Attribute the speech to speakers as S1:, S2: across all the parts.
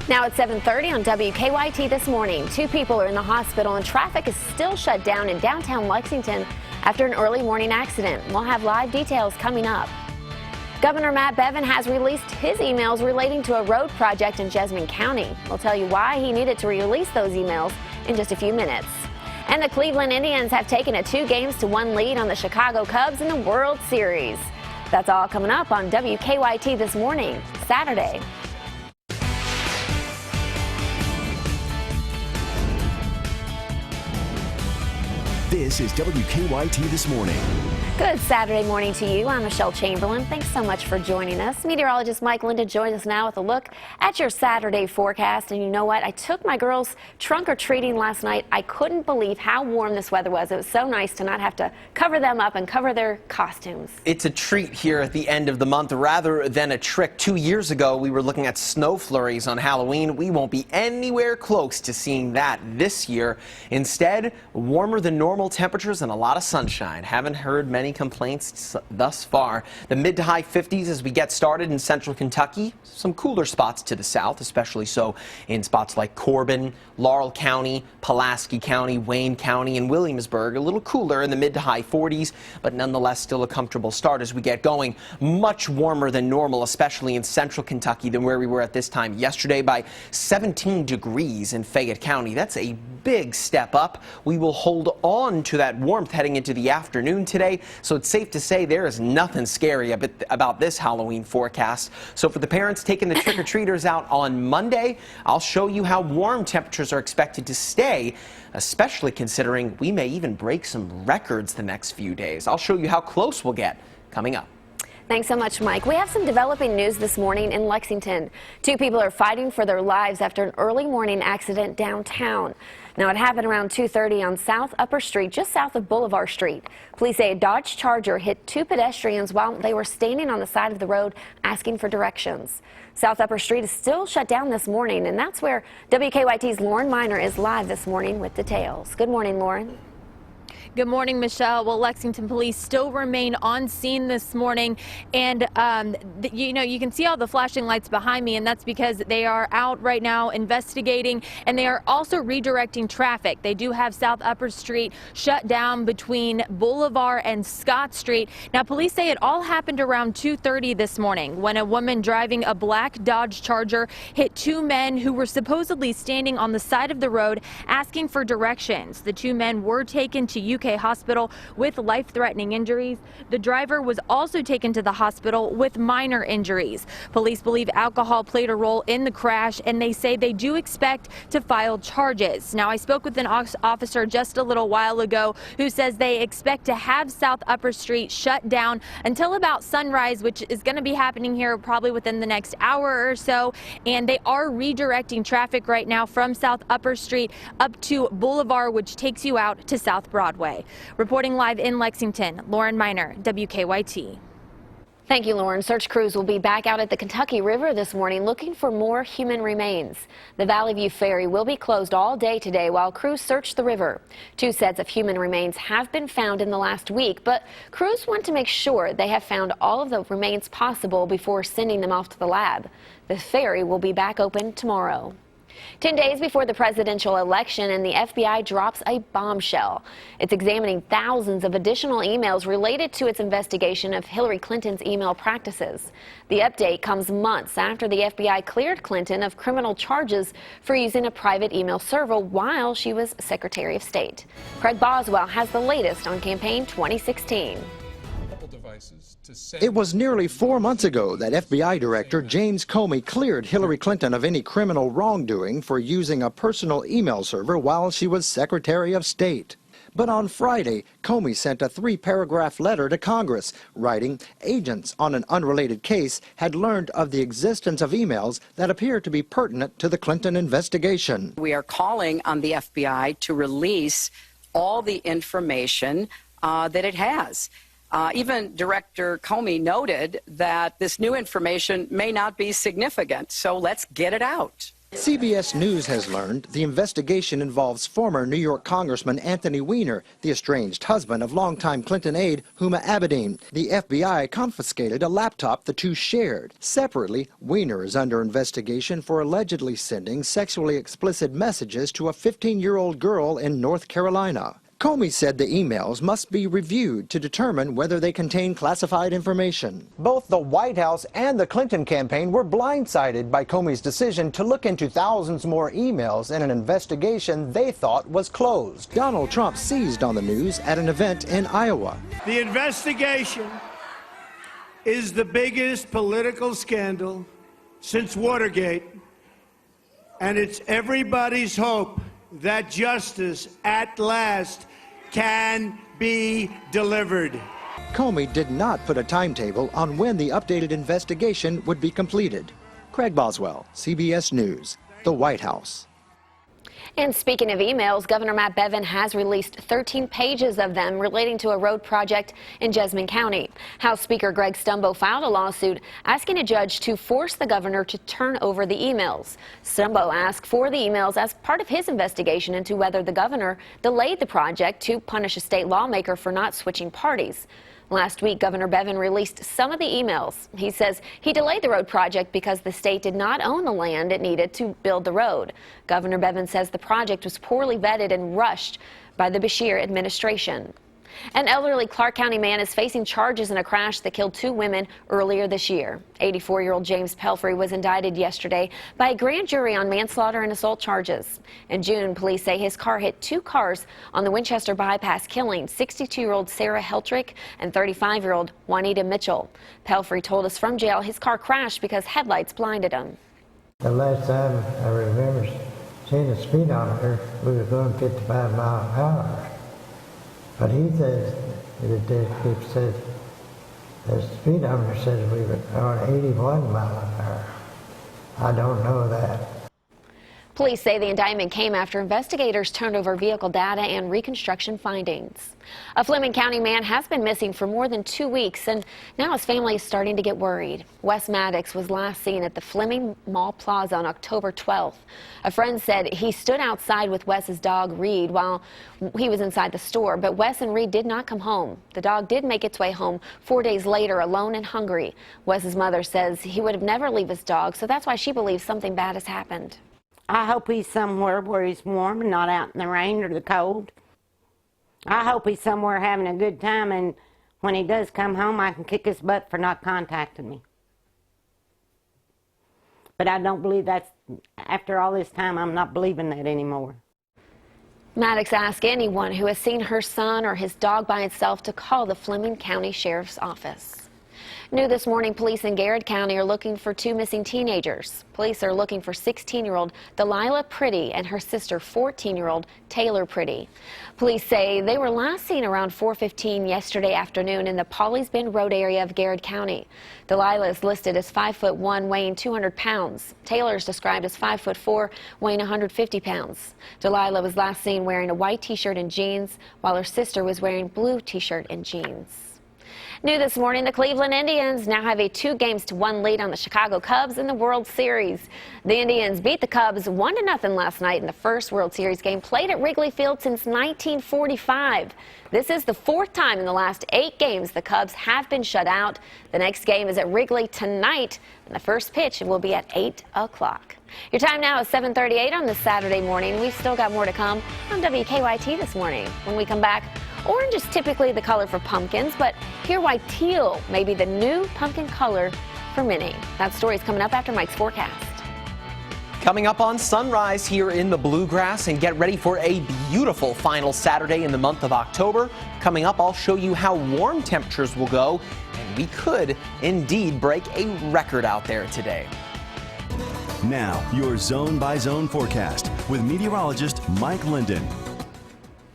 S1: Now at 7:30 on WKYT this morning, 2 people are in the hospital and traffic is still shut down in downtown Lexington after an early morning accident. We'll have live details coming up. Governor Matt Bevin has released his emails relating to a road project in Jessamine County. We'll tell you why he needed to release those emails in just a few minutes. And the Cleveland Indians have taken a 2-1 lead on the Chicago Cubs in the World Series. That's all coming up on WKYT this morning, Saturday.
S2: This is WKYT This Morning.
S1: Good Saturday morning to you. I'm Michelle Chamberlain. Thanks so much for joining us. Meteorologist Mike Linda joins us now with a look at your Saturday forecast. And you know what? I took my girls trunk-or-treating last night. I couldn't believe how warm this weather was. It was so nice to not have to cover them up and cover their costumes.
S3: It's a treat here at the end of the month rather than a trick. 2 years ago, we were looking at snow flurries on Halloween. We won't be anywhere close to seeing that this year. Instead, warmer than normal temperatures and a lot of sunshine. Haven't heard many complaints thus far. The mid to high 50s as we get started in central Kentucky. Some cooler spots to the south, especially so in spots like Corbin, Laurel County, Pulaski County, Wayne County, and Williamsburg. A little cooler in the mid to high 40s, but nonetheless still a comfortable start as we get going. Much warmer than normal, especially in central Kentucky than where we were at this time yesterday by 17 degrees in Fayette County. That's a big step up. We will hold on to that warmth heading into the afternoon today. So it's safe to say there is nothing scary about this Halloween forecast. So for the parents taking the trick-or-treaters out on Monday, I'll show you how warm temperatures are expected to stay, especially considering we may even break some records the next few days. I'll show you how close we'll get coming up.
S1: Thanks so much, Mike. We have some developing news this morning in Lexington. 2 people are fighting for their lives after an early morning accident downtown. Now, it happened around 2:30 on South Upper Street, just south of Boulevard Street. Police say a Dodge Charger hit 2 pedestrians while they were standing on the side of the road asking for directions. South Upper Street is still shut down this morning, and that's where WKYT's Lauren Miner is live this morning with details. Good morning, Lauren.
S4: Good morning, Michelle. Well, Lexington police still remain on scene this morning, and you can see all the flashing lights behind me, and that's because they are out right now investigating, and they are also redirecting traffic. They do have South Upper Street shut down between Boulevard and Scott Street. Now, police say it all happened around 2:30 this morning when a woman driving a black Dodge Charger hit 2 men who were supposedly standing on the side of the road asking for directions. The 2 men were taken to UK hospital with life-threatening injuries. The driver was also taken to the hospital with minor injuries. Police believe alcohol played a role in the crash, and they say they do expect to file charges. Now, I spoke with an officer just a little while ago who says they expect to have South Upper Street shut down until about sunrise, which is going to be happening here probably within the next hour or so. And they are redirecting traffic right now from South Upper Street up to Boulevard, which takes you out to South Broadway. Reporting live in Lexington, Lauren Miner, WKYT.
S1: Thank you, Lauren. Search crews will be back out at the Kentucky River this morning looking for more human remains. The Valley View Ferry will be closed all day today while crews search the river. 2 sets of human remains have been found in the last week, but crews want to make sure they have found all of the remains possible before sending them off to the lab. The ferry will be back open tomorrow. 10 days before the presidential election, and the FBI drops a bombshell. It's examining thousands of additional emails related to its investigation of Hillary Clinton's email practices. The update comes months after the FBI cleared Clinton of criminal charges for using a private email server while she was Secretary of State. Craig Boswell has the latest on campaign 2016.
S5: It was nearly 4 months ago that FBI Director James Comey cleared Hillary Clinton of any criminal wrongdoing for using a personal email server while she was Secretary of State. But on Friday, Comey sent a 3-paragraph letter to Congress, writing, agents on an unrelated case had learned of the existence of emails that appear to be pertinent to the Clinton investigation.
S6: We are calling on the FBI to release all the information that it has. Even Director Comey noted that this new information may not be significant, so let's get it out.
S5: CBS News has learned the investigation involves former New York Congressman Anthony Weiner, the estranged husband of longtime Clinton aide Huma Abedin. The FBI confiscated a laptop the two shared. Separately, Weiner is under investigation for allegedly sending sexually explicit messages to a 15-year-old girl in North Carolina. Comey said the emails must be reviewed to determine whether they contain classified information. Both the White House and the Clinton campaign were blindsided by Comey's decision to look into thousands more emails in an investigation they thought was closed. Donald Trump seized on the news at an event in Iowa.
S7: The investigation is the biggest political scandal since Watergate, and it's everybody's hope that justice at last can be delivered.
S5: Comey did not put a timetable on when the updated investigation would be completed. Craig Boswell, CBS News, the White House.
S1: And speaking of emails, Governor Matt Bevin has released 13 pages of them relating to a road project in Jessamine County. House Speaker Greg Stumbo filed a lawsuit asking a judge to force the governor to turn over the emails. Stumbo asked for the emails as part of his investigation into whether the governor delayed the project to punish a state lawmaker for not switching parties. Last week, Governor Bevin released some of the emails. He says he delayed the road project because the state did not own the land it needed to build the road. Governor Bevin says the project was poorly vetted and rushed by the Beshear administration. An elderly Clark County man is facing charges in a crash that killed two women earlier this year. 84-year-old James Pelfrey was indicted yesterday by a grand jury on manslaughter and assault charges. In June, police say his car hit two cars on the Winchester bypass, killing 62-year-old Sarah Heltrick and 35-year-old Juanita Mitchell. Pelfrey told us from jail his car crashed because headlights blinded him.
S8: The last time I remember seeing the speedometer, we were going 55 miles an hour. But he says, the detective says, the speedometer says we were on 81 miles an hour. I don't know that.
S1: Police say the indictment came after investigators turned over vehicle data and reconstruction findings. A Fleming County man has been missing for more than 2 weeks, and now his family is starting to get worried. Wes Maddox was last seen at the Fleming Mall Plaza on October 12th. A friend said he stood outside with Wes's dog, Reed, while he was inside the store, but Wes and Reed did not come home. The dog did make its way home 4 days later, alone and hungry. Wes's mother says he would have never leave his dog, so that's why she believes something bad has happened.
S9: I hope he's somewhere where he's warm and not out in the rain or the cold. I hope he's somewhere having a good time, and when he does come home, I can kick his butt for not contacting me. But I don't believe that's, after all this time, I'm not believing that anymore.
S1: Maddox asked anyone who has seen her son or his dog by itself to call the Fleming County Sheriff's Office. New this morning, police in Garrett County are looking for two missing teenagers. Police are looking for 16-year-old Delilah Pretty and her sister, 14-year-old Taylor Pretty. Police say they were last seen around 4:15 yesterday afternoon in the Pauley's Bend Road area of Garrett County. Delilah is listed as 5'1", weighing 200 pounds. Taylor is described as 5'4", weighing 150 pounds. Delilah was last seen wearing a white t-shirt and jeans, while her sister was wearing blue t-shirt and jeans. New this morning, the Cleveland Indians now have a 2-1 lead on the Chicago Cubs in the World Series. The Indians beat the Cubs 1-0 last night in the first World Series game played at Wrigley Field since 1945. This is the 4th time in the last 8 games the Cubs have been shut out. The next game is at Wrigley tonight, and the first pitch will be at 8 o'clock. Your time now is 7:38 on this Saturday morning. We've still got more to come on WKYT this morning. When we come back, orange is typically the color for pumpkins, but hear why teal may be the new pumpkin color for many. That story is coming up after Mike's forecast.
S3: Coming up on Sunrise here in the Bluegrass, and get ready for a beautiful final Saturday in the month of October. Coming up, I'll show you how warm temperatures will go, and we could indeed break a record out there today.
S2: Now, your zone-by-zone forecast with meteorologist Mike Linden.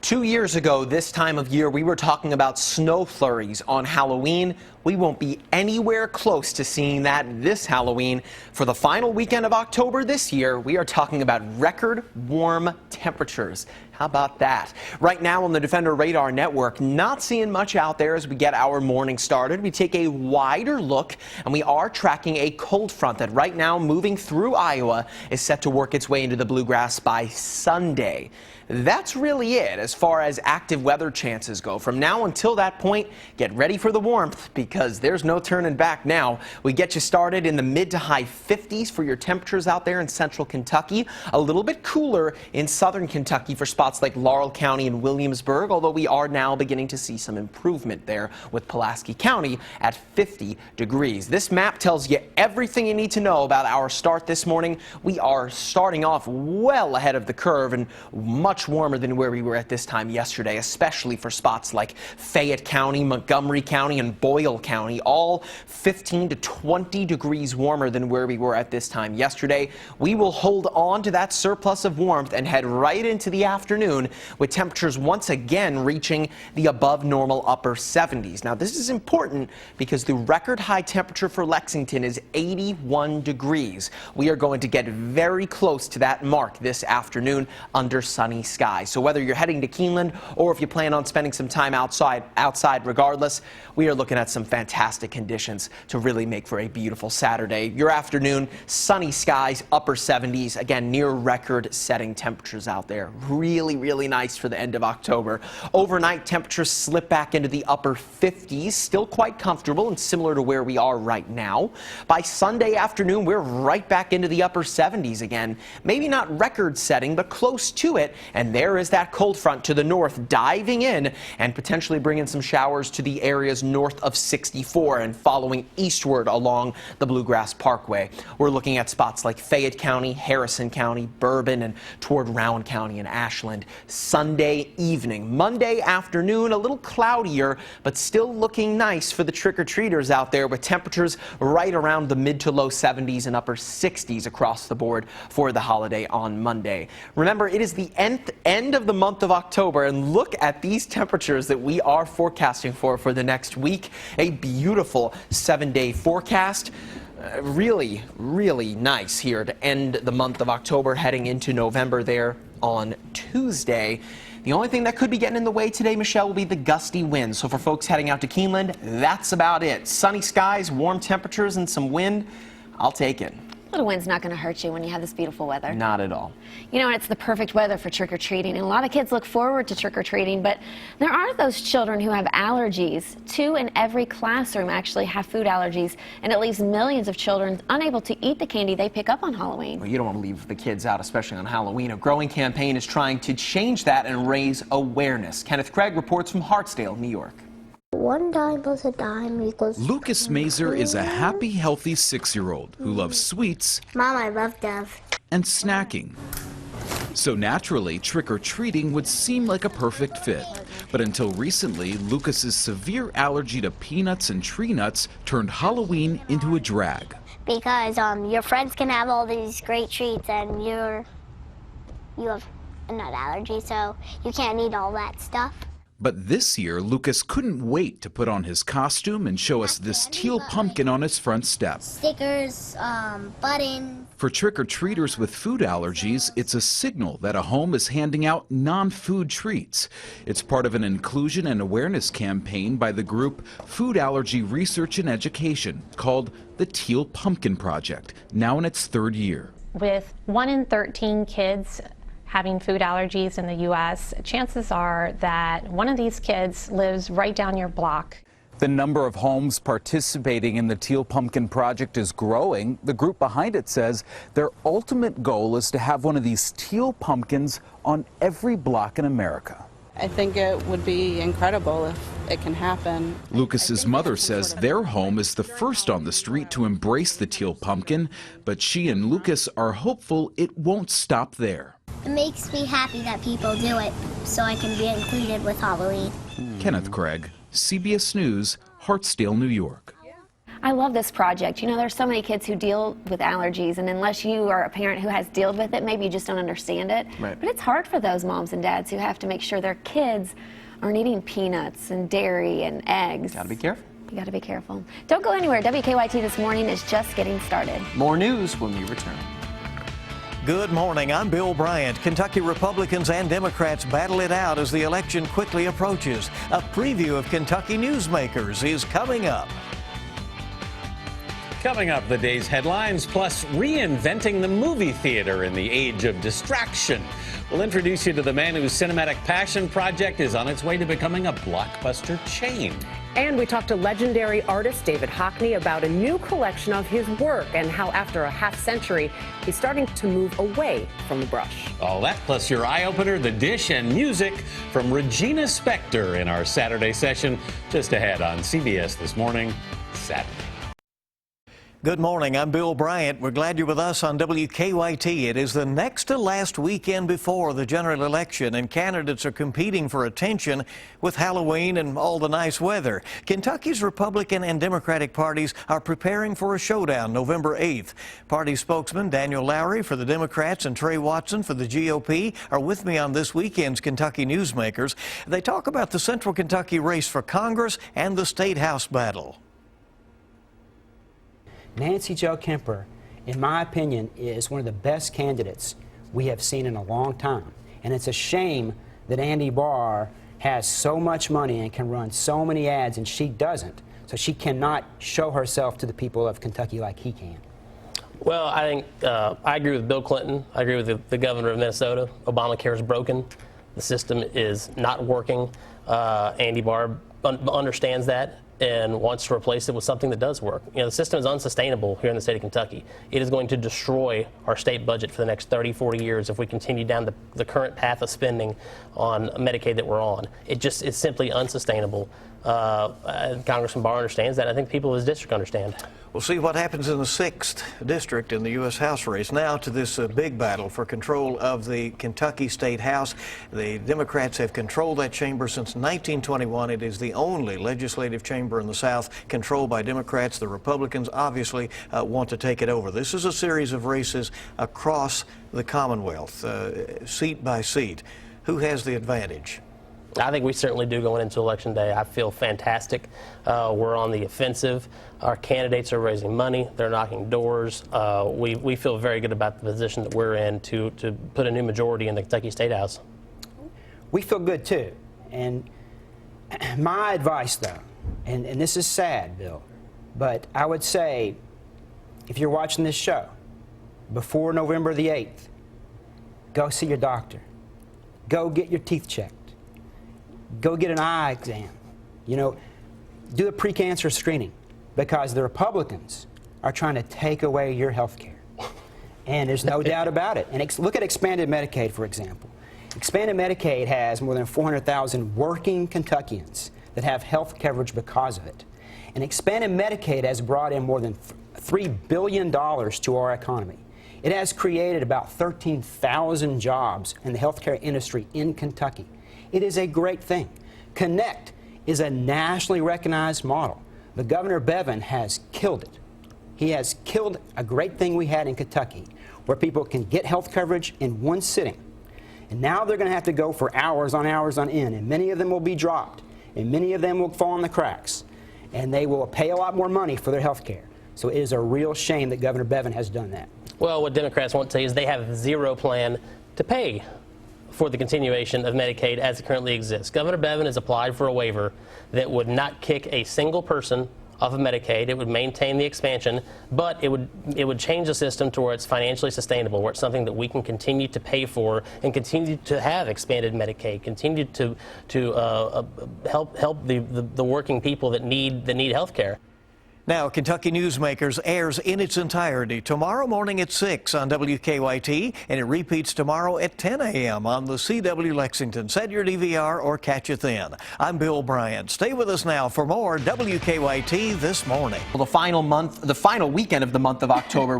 S3: 2 years ago, this time of year, we were talking about snow flurries on Halloween. We won't be anywhere close to seeing that this Halloween. For the final weekend of October this year, we are talking about record warm temperatures. How about that? Right now on the Defender Radar Network, not seeing much out there as we get our morning started. We take a wider look, and we are tracking a cold front that right now moving through Iowa is set to work its way into the bluegrass by Sunday. That's really it as far as active weather chances go. From now until that point, get ready for the warmth because there's no turning back now. We get you started in the mid to high 50s for your temperatures out there in central Kentucky. A little bit cooler in southern Kentucky for spots like Laurel County and Williamsburg, although we are now beginning to see some improvement there with Pulaski County at 50 degrees. This map tells you everything you need to know about our start this morning. We are starting off well ahead of the curve and much warmer than where we were at this time yesterday, especially for spots like Fayette County, Montgomery County, and Boyle County, all 15 to 20 degrees warmer than where we were at this time yesterday. We will hold on to that surplus of warmth and head right into the afternoon with temperatures once again reaching the above normal upper 70s. Now, this is important because the record high temperature for Lexington is 81 degrees. We are going to get very close to that mark this afternoon under sunny skies. So whether you're heading to Keeneland or if you plan on spending some time outside regardless, we are looking at some fantastic conditions to really make for a beautiful Saturday. Your afternoon, sunny skies, upper 70s, again, near record setting temperatures out there. Really, really nice for the end of October. Overnight temperatures slip back into the upper 50s, still quite comfortable and similar to where we are right now. By Sunday afternoon, we're right back into the upper 70s again. Maybe not record setting, but close to it. And there is that cold front to the north diving in and potentially bringing some showers to the areas north of 64 and following eastward along the Bluegrass Parkway. We're looking at spots like Fayette County, Harrison County, Bourbon, and toward Rowan County and Ashland. Sunday evening. Monday afternoon, a little cloudier, but still looking nice for the trick-or-treaters out there with temperatures right around the mid to low 70s and upper 60s across the board for the holiday on Monday. Remember, it is the end of the month of October, and look at these temperatures that we are forecasting for the next week. A beautiful 7-day forecast. Really, really nice here to end the month of October, heading into November there on Tuesday. The only thing that could be getting in the way today, Michelle, will be the gusty winds. So for folks heading out to Keeneland, that's about it. Sunny skies, warm temperatures, and some wind. I'll take it.
S1: A little wind's not going to hurt you when you have this beautiful weather.
S3: Not at all.
S1: You know, it's the perfect weather for trick-or-treating, and a lot of kids look forward to trick-or-treating, but there are those children who have allergies. 2 in every classroom actually have food allergies, and it leaves millions of children unable to eat the candy they pick up on Halloween.
S3: Well, you don't want to leave the kids out, especially on Halloween. A growing campaign is trying to change that and raise awareness. Kenneth Craig reports from Hartsdale, New York.
S10: 1 dime plus a dime equals...
S11: Lucas Mazer is a happy, healthy 6-year-old who loves sweets.
S10: Mom, I love Dove.
S11: And snacking. So naturally, trick-or-treating would seem like a perfect fit. But until recently, Lucas's severe allergy to peanuts and tree nuts turned Halloween into a drag.
S10: Because your friends can have all these great treats and you have a nut allergy, so you can't eat all that stuff.
S11: But this year, Lucas couldn't wait to put on his costume and show us this teal pumpkin on his front step.
S10: Stickers, buttons.
S11: For trick-or-treaters with food allergies, it's a signal that a home is handing out non-food treats. It's part of an inclusion and awareness campaign by the group Food Allergy Research and Education called the Teal Pumpkin Project, now in its 3rd year.
S12: With 1 in 13 kids having food allergies in the U.S., chances are that one of these kids lives right down your block.
S13: The number of homes participating in the Teal Pumpkin Project is growing. The group behind it says their ultimate goal is to have one of these teal pumpkins on every block in America.
S14: I think it would be incredible if it can happen.
S11: Lucas's mother says their home is the first on the street to embrace the teal pumpkin, but she and Lucas are hopeful it won't stop there.
S10: It makes me happy that people do it so I can be included with Halloween.
S11: Kenneth Craig, CBS News, Hartsdale, New York.
S1: I love this project. You know, there's so many kids who deal with allergies, and unless you are a parent who has dealt with it, maybe you just don't understand it.
S3: Right.
S1: But it's hard for those moms and dads who have to make sure their kids aren't eating peanuts and dairy and eggs.
S3: Gotta be careful.
S1: You gotta be careful. Don't go anywhere. WKYT This Morning is just getting started.
S3: More news when we return.
S15: Good morning. I'm Bill Bryant. Kentucky Republicans and Democrats battle it out as the election quickly approaches. A preview of Kentucky Newsmakers is coming up.
S16: Coming up, the day's headlines, plus reinventing the movie theater in the age of distraction. We'll introduce you to the man whose cinematic passion project is on its way to becoming a blockbuster chain.
S17: And we talked to legendary artist David Hockney about a new collection of his work and how after a half century, he's starting to move away from the brush.
S16: All that plus your eye opener, the dish, and music from Regina Spektor in our Saturday session just ahead on CBS This Morning, Saturday.
S15: Good morning. I'm Bill Bryant. We're glad you're with us on WKYT. It is the next to last weekend before the general election, and candidates are competing for attention with Halloween and all the nice weather. Kentucky's Republican and Democratic parties are preparing for a showdown November 8th. Party spokesman Daniel Lowry for the Democrats and Trey Watson for the GOP are with me on this weekend's Kentucky Newsmakers. They talk about the Central Kentucky race for Congress and the State House battle.
S18: Nancy Jo Kemper, in my opinion, is one of the best candidates we have seen in a long time. And it's a shame that Andy Barr has so much money and can run so many ads and she doesn't. So she cannot show herself to the people of Kentucky like he can.
S19: Well, I think I agree with Bill Clinton. I agree with the governor of Minnesota. Obamacare is broken. The system is not working. Andy Barr understands that and wants to replace it with something that does work. You know, the system is unsustainable here in the state of Kentucky. It is going to destroy our state budget for the next 30, 40 years if we continue down the current path of spending on Medicaid that we're on. It's simply unsustainable. Congressman Barr understands that. I think people in his district understand.
S15: We'll see what happens in the 6th district in the U.S. House race. Now to this big battle for control of the Kentucky State House. The Democrats have controlled that chamber since 1921. It is the only legislative chamber in the South controlled by Democrats. The Republicans obviously want to take it over. This is a series of races across the Commonwealth, seat by seat. Who has the advantage?
S19: I think we certainly do going into Election Day. I feel fantastic. We're on the offensive. Our candidates are raising money. They're knocking doors. We feel very good about the position that we're in to put a new majority in the Kentucky State House.
S18: We feel good too. And my advice though, and this is sad, Bill, but I would say if you're watching this show before November the 8th, go see your doctor. Go get your teeth checked. Go get an eye exam. You know, do a precancer screening because the Republicans are trying to take away your health care. And there's no doubt about it. And look at expanded Medicaid, for example. Expanded Medicaid has more than 400,000 working Kentuckians that have health coverage because of it. And expanded Medicaid has brought in more than $3 billion to our economy. It has created about 13,000 jobs in the healthcare industry in Kentucky. It is a great thing. Connect is a nationally recognized model. The Governor Bevin has killed it. He has killed a great thing we had in Kentucky where people can get health coverage in one sitting. And now they're going to have to go for hours on end, and many of them will be dropped, and many of them will fall in the cracks, and they will pay a lot more money for their health care. So it is a real shame that Governor Bevin has done that.
S19: Well, what Democrats want to tell you is they have zero plan to pay for the continuation of Medicaid as it currently exists. Governor Bevin has applied for a waiver that would not kick a single person off of Medicaid. It would maintain the expansion, but it would change the system to where it's financially sustainable, where it's something that we can continue to pay for and continue to have expanded Medicaid, continue to help the working people that need health care.
S15: Now, Kentucky Newsmakers airs in its entirety tomorrow morning at 6 on WKYT, and it repeats tomorrow at 10 a.m. on the CW Lexington. Set your DVR or catch it then. I'm Bill Bryant. Stay with us now for more WKYT This Morning.
S3: Well, the final weekend of the month of October,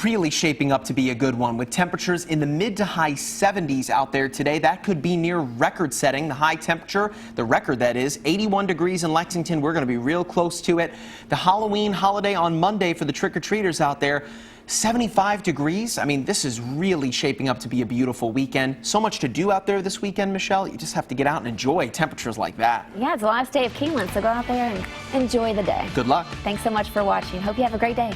S3: really shaping up to be a good one with temperatures in the mid to high 70s out there today. That could be near record setting. The high temperature, the record that is, 81 degrees in Lexington. We're going to be real close to it. The Halloween holiday on Monday for the trick-or-treaters out there, 75 degrees. I mean, this is really shaping up to be a beautiful weekend. So much to do out there this weekend, Michelle. You just have to get out and enjoy temperatures like that.
S1: Yeah, it's the last day of Keeneland, so go out there and enjoy the day.
S3: Good luck.
S1: Thanks so much for watching. Hope you have a great day.